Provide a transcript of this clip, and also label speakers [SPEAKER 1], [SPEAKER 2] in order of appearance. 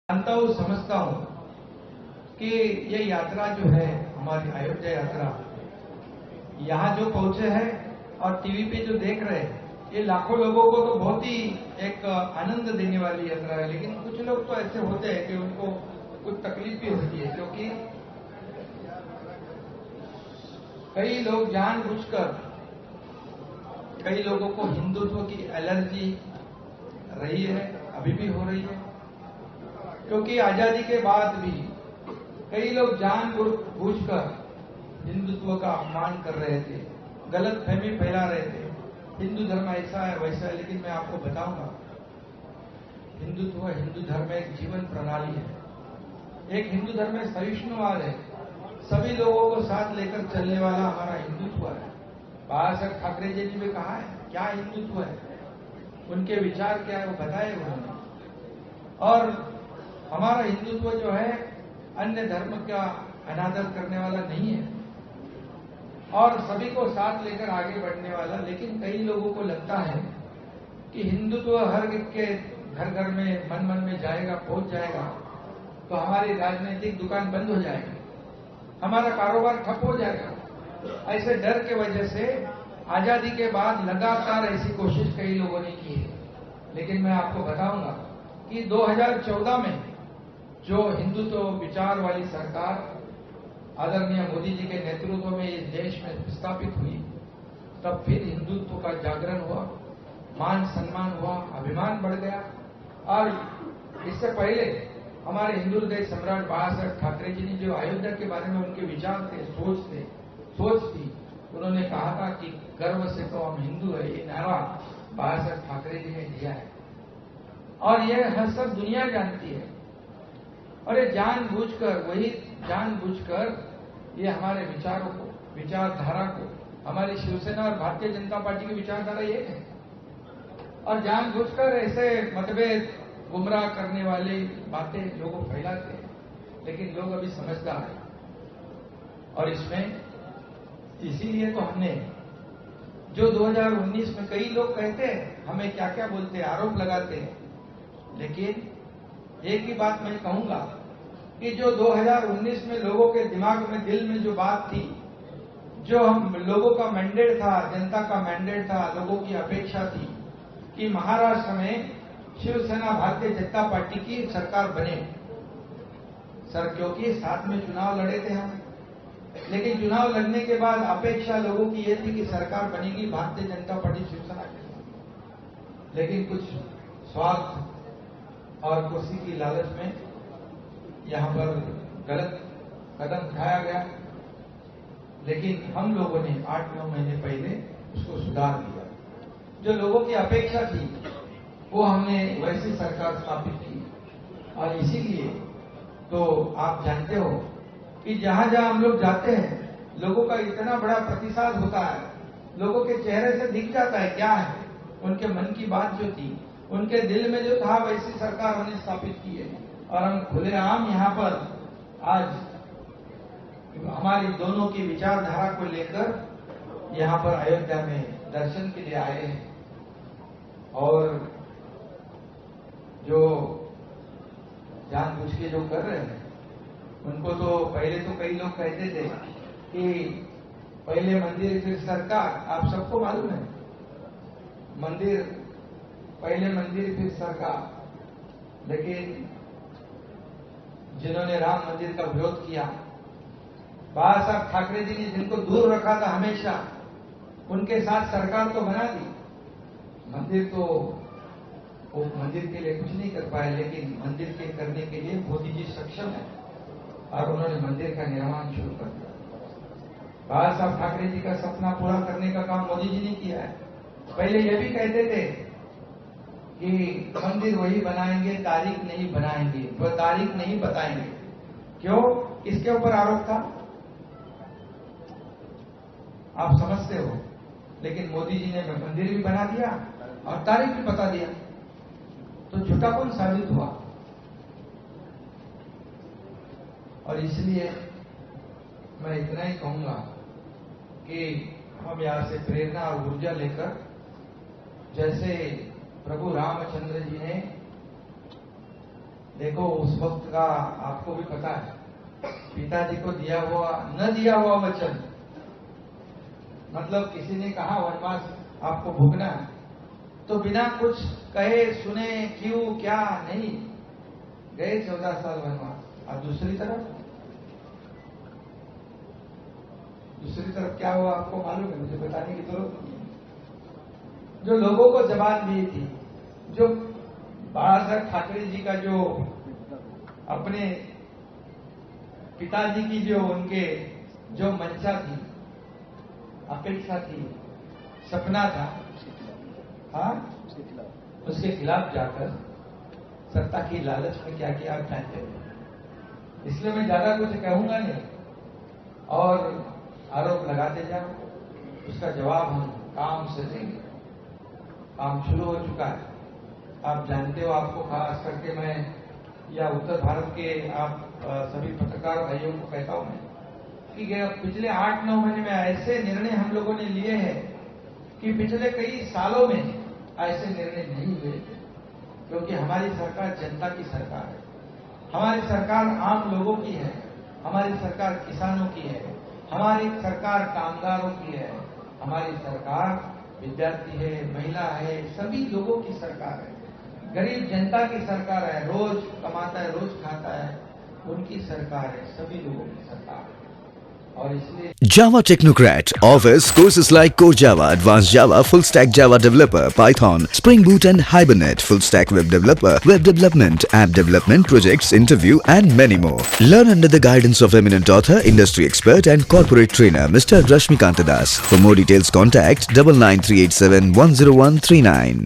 [SPEAKER 1] जानता हूँ, समझता हूँ कि ये यात्रा जो है हमारी अयोध्या यात्रा, यहाँ जो पहुंचे हैं और टीवी पे जो देख रहे हैं, ये लाखों लोगों को तो बहुत ही एक आनंद देने वाली यात्रा है। लेकिन कुछ लोग तो ऐसे होते हैं कि उनको कुछ तकलीफ भी होती है, क्योंकि कई लोग जानबूझकर, कई लोगों को हिंदुत्व की एलर्जी रही है, अभी भी हो रही है, क्योंकि आजादी के बाद भी कई लोग जानबूझकर हिंदुत्व का अपमान कर रहे थे, गलत फहमी फैला रहे थे, हिंदू धर्म ऐसा है वैसा है। लेकिन मैं आपको बताऊंगा, हिंदुत्व, हिंदू धर्म एक जीवन प्रणाली है। एक हिंदू धर्म में सहिष्णुवाद है, सभी लोगों को साथ लेकर चलने वाला हमारा हिंदुत्व है। बाबा साहब ठाकरे जी ने भी कहा है क्या हिंदुत्व है, उनके विचार क्या है वो बताए उन्होंने। और हमारा हिंदुत्व जो है अन्य धर्म का अनादर करने वाला नहीं है और सभी को साथ लेकर आगे बढ़ने वाला। लेकिन कई लोगों को लगता है कि हिंदुत्व हर के घर घर में, मन मन में जाएगा, पहुंच जाएगा तो हमारी राजनीतिक दुकान बंद हो जाएगी, हमारा कारोबार ठप हो जाएगा। ऐसे डर के वजह से आजादी के बाद लगातार ऐसी कोशिश कई लोगों ने की है। लेकिन मैं आपको बताऊंगा कि 2014 में जो हिंदुत्व विचार वाली सरकार आदरणीय मोदी जी के नेतृत्व में इस देश में स्थापित हुई, तब फिर हिंदुत्व का जागरण हुआ, मान सम्मान हुआ, अभिमान बढ़ गया। और इससे पहले हमारे हिंदू हृदय सम्राट बाबा साहब ठाकरे जी ने जो अयोध्या के बारे में उनके विचार थे, सोच थी, उन्होंने कहा था कि गर्व से तो हम हिंदू है, ये नारा बाबा साहब ठाकरे जी ने दिया है और यह हर सब दुनिया जानती है। और ये जानबूझकर ये हमारे विचारों को, विचारधारा को, हमारी शिवसेना और भारतीय जनता पार्टी की विचारधारा ये है, और जानबूझकर ऐसे मतभेद, गुमराह करने वाली बातें लोगों फैलाते हैं। लेकिन लोग अभी समझदार हैं और इसमें इसीलिए तो हमने जो 2019 में, कई लोग कहते हैं हमें क्या क्या बोलते हैं, आरोप लगाते हैं, लेकिन एक ही बात मैं कहूंगा कि जो 2019 में लोगों के दिमाग में, दिल में जो बात थी, जो हम लोगों का मैंडेट था, जनता का मैंडेट था, लोगों की अपेक्षा थी कि महाराष्ट्र में शिवसेना भारतीय जनता पार्टी की सरकार बने सर, क्योंकि साथ में चुनाव लड़े थे हम। लेकिन चुनाव लड़ने के बाद अपेक्षा लोगों की यह थी कि सरकार बनेगी भारतीय जनता पार्टी शिवसेना की। लेकिन कुछ स्वार्थ और कुर्सी की लालच में यहां पर गलत कदम उठाया गया। लेकिन हम लोगों ने 8-9 महीने पहले उसको सुधार दिया। जो लोगों की अपेक्षा थी वो हमने वैसी सरकार स्थापित की। और इसीलिए तो आप जानते हो कि जहां जहां हम लोग जाते हैं, लोगों का इतना बड़ा प्रतिसाद होता है, लोगों के चेहरे से दिख जाता है क्या है, उनके मन की बात जो थी, उनके दिल में जो था, वैसी सरकार हमने स्थापित की है। और हम खुलेआम यहां पर आज हमारी दोनों की विचारधारा को लेकर यहां पर अयोध्या में दर्शन के लिए आए हैं। और जो जानबूझ के जो कर रहे हैं उनको तो पहले तो कई लोग कहते थे कि पहले मंदिर फिर सरकार। आप सबको मालूम है, मंदिर पहले मंदिर फिर सरकार। लेकिन जिन्होंने राम मंदिर का विरोध किया, बाबा साहब ठाकरे जी ने जिनको दूर रखा था हमेशा, उनके साथ सरकार तो बना दी। मंदिर तो वो मंदिर के लिए कुछ नहीं कर पाए, लेकिन मंदिर के करने के लिए मोदी जी सक्षम है और उन्होंने मंदिर का निर्माण शुरू कर दिया। बाबा साहब ठाकरे जी का सपना पूरा करने का काम मोदी जी ने किया है। पहले ये भी कहते थे कि मंदिर वही बनाएंगे, तारीख नहीं बनाएंगे, वो तारीख नहीं बताएंगे। क्यों? किसके ऊपर आरोप था आप समझते हो। लेकिन मोदी जी ने मंदिर भी बना दिया और तारीख भी बता दिया, तो झूठा कौन साबित हुआ। और इसलिए मैं इतना ही कहूंगा कि हम यहां से प्रेरणा और ऊर्जा लेकर, जैसे प्रभु रामचंद्र जी ने देखो उस वक्त का आपको भी पता है, पिताजी को दिया हुआ न दिया हुआ वचन, मतलब किसी ने कहा वनवास आपको भोगना है, तो बिना कुछ कहे सुने क्यों क्या नहीं गए 14 साल वनवास। और दूसरी तरफ क्या हुआ आपको मालूम है, मुझे बताने की जरूरत नहीं है। जो लोगों को जबान दी थी, जो बाला साहब ठाकरे जी का जो अपने पिताजी की जो उनके जो मंशा थी, अपेक्षा थी, सपना था, हाँ, उसके खिलाफ जाकर सत्ता की लालच में क्या किया आप जानते हो। इसलिए मैं ज्यादा कुछ कहूंगा नहीं और आरोप लगाते जाओ, उसका जवाब हम काम से देंगे। काम शुरू हो चुका है, आप जानते हो। आपको खास करके मैं या उत्तर भारत के आप सभी पत्रकार भाइयों को कहता हूं मैं कि पिछले 8-9 महीने में ऐसे निर्णय हम लोगों ने लिए हैं कि पिछले कई सालों में ऐसे निर्णय नहीं हुए, क्योंकि हमारी सरकार जनता की सरकार है, हमारी सरकार आम लोगों की है, हमारी सरकार किसानों की है, हमारी सरकार कामगारों की है, हमारी सरकार विद्यार्थी है, महिला है, सभी लोगों की सरकार है, गरीब जनता की सरकार है, रोज कमाता है रोज खाता है, उनकी सरकार है, सभी लोगों की सरकार है। और इसलिए
[SPEAKER 2] Java Technocrat offers courses like Core Java, Advanced Java, Full Stack Java Developer, Python, Spring Boot and Hibernate, Full Stack Web Developer, Web Development, App Development, Projects, Interview and many more. Learn under the guidance of eminent author, industry expert and corporate trainer Mr. Rashmikant Das. For more details contact 99387 10139.